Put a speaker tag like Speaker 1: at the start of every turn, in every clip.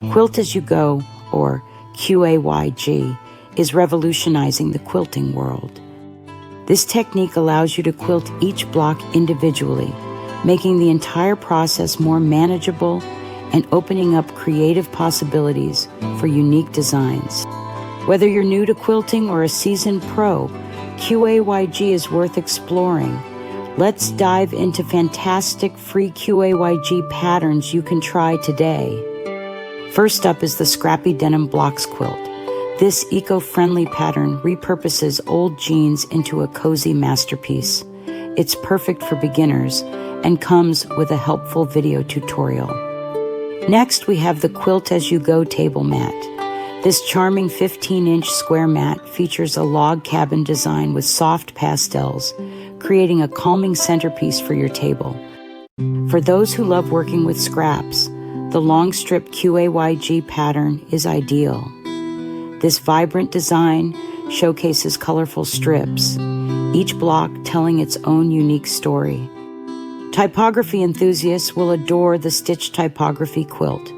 Speaker 1: Quilt-as-You-Go, or QAYG, is revolutionizing the quilting world. This technique allows you to quilt each block individually, making the entire process more manageable and opening up creative possibilities for unique designs. Whether you're new to quilting or a seasoned pro, QAYG is worth exploring. Let's dive into fantastic free QAYG patterns you can try today. First up is the Scrappy Denim Blocks Quilt. This eco-friendly pattern repurposes old jeans into a cozy masterpiece. It's perfect for beginners and comes with a helpful video tutorial. Next, we have the Quilt-as-You-Go table mat. This charming 15-inch square mat features a log cabin design with soft pastels, creating a calming centerpiece for your table. For those who love working with scraps, the long strip QAYG pattern is ideal. This vibrant design showcases colorful strips, each block telling its own unique story. Typography enthusiasts will adore the stitch typography quilt.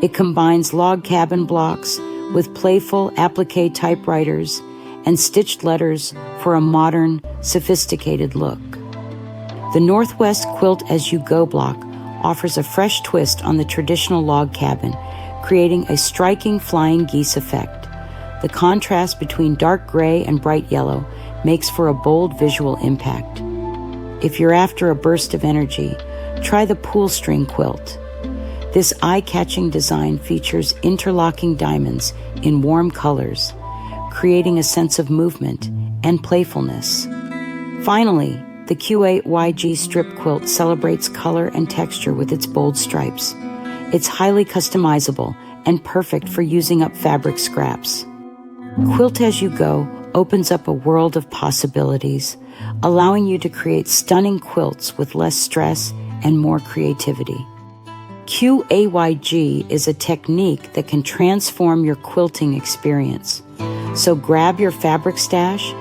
Speaker 1: It combines log cabin blocks with playful applique typewriters and stitched letters for a modern, sophisticated look. The Northwest Quilt-as-You-Go block offers a fresh twist on the traditional log cabin, creating a striking flying geese effect. The contrast between dark gray and bright yellow makes for a bold visual impact. If you're after a burst of energy, try the Pool String Quilt. This eye-catching design features interlocking diamonds in warm colors, creating a sense of movement and playfulness. Finally, the QAYG strip quilt celebrates color and texture with its bold stripes. It's highly customizable and perfect for using up fabric scraps. Quilt-as-You-Go opens up a world of possibilities, allowing you to create stunning quilts with less stress and more creativity. QAYG is a technique that can transform your quilting experience. So grab your fabric stash,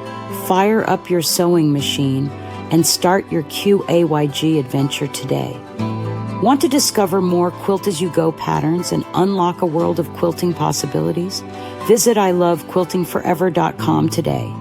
Speaker 1: fire up your sewing machine, and start your QAYG adventure today. Want to discover more Quilt-as-You-Go patterns and unlock a world of quilting possibilities? Visit ilovequiltingforever.com today.